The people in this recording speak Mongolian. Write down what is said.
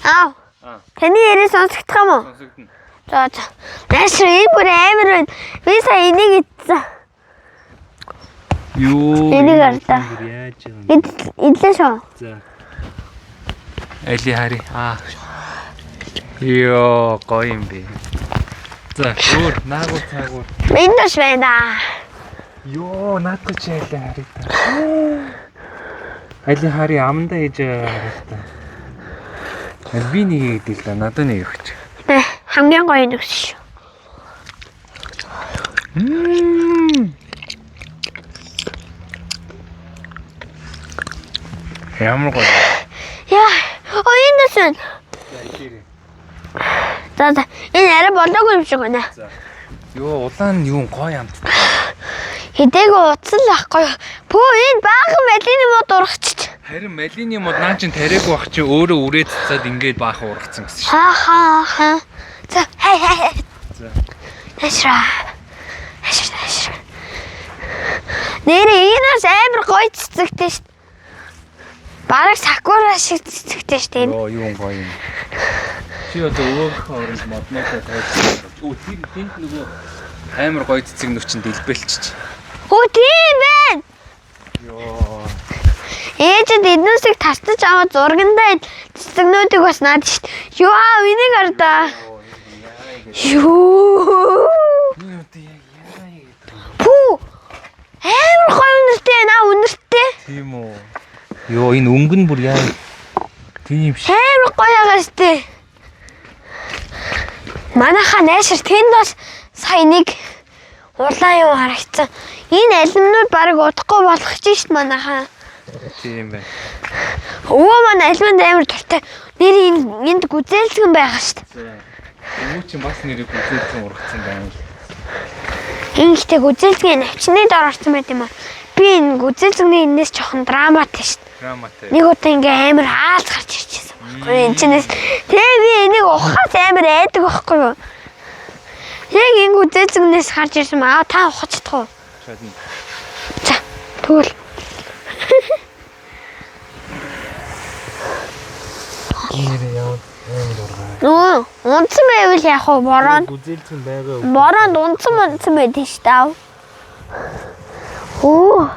Аа. Таны яриа сонсогдох юм уу? Сонсогдно. За. Нааш энэ бүр амар байна. Би сая энийг идсэн. Юу. Энийг ардаа. Яаж юм. Идлээ шүү. За. Эли хари. Йоо, гоё юм бэ. За, өөр наагур цаагур. Эндээс байна. Йоо, наадах чи эли хари та. Эли хари аманда ээж хараа. Би нэг идэл да, надад нэг өгч. Хамгийн гоё нөхс шүү. Ямар гоё. Яа, эндээс байна. За. Энэ арай болоогүй юм шиг байна. За. Йоо, улаан юу гоё амт. Хэдээгүй утсан л ахгүй. Пөө энэ баахан малины мод урагчиж. Харин малины мод наа чин тариагүй бах чи өөрөө үрээ цацаад ингээд баахан ургацсан гэсэн шиг. Хаа. За, хай. За. Ашра. Нэрээ энэс амар гоё цэцэгтэй шүү. Бараг сакура шиг цэцэгтэй шүү дээ. Йоо, юу гоё юм. Чи одоо өөрийнхөө орнд модносоо тайлбарлаж. Тэр нөгөө амар гоё цэцэг нүчин дэлбэлчих. Тийм байна. Йоо. Ээжэд эднүсийг тасдаж аваад зургандаа цэцэгнүүдийг бас наад шүү. Йоо, энийг ардаа. Юу. Пүү. Амар гоё үнэртэй наа үнэртэй. Тийм үү. Йоо, энэ өнгөн бүр яа. Тийм ш. Амар гоё байгаа штэ. Манайхаа найшир тэнд бас сая нэг улаан юм харагдсан. Энэ алимнууд барыг удахгүй болох ч шít манайхаа. Тийм байна. Өвөө маань алимд амар дуртай. Нэр энд гүзээлгэн байгаа штэ. Өвөө чинь бас нэрийг гүзээлгэн ургацсан байна. Ингэхдээ гүзээлгэн навчны дор орсон байт юм аа. Би энэ гүзээлгний энэс жоохон драматай штэ. Драматай. Нэг удаа ингээ амар хаалт гарч ирчихсэн. Энэ чинээс тэгээ би энийг ухахаас амар айдаг байхгүй юу? Яг энэ гүзээлгнээс гарч ирсэн маа та ухаж чадах уу? Чадна. За тэгвэл Нэр яа амар ургаа. унтсан байвал яах вэ? Гүзээлгэн байгаа. Бороонд унтсан байдэн шүү дээ. Оо.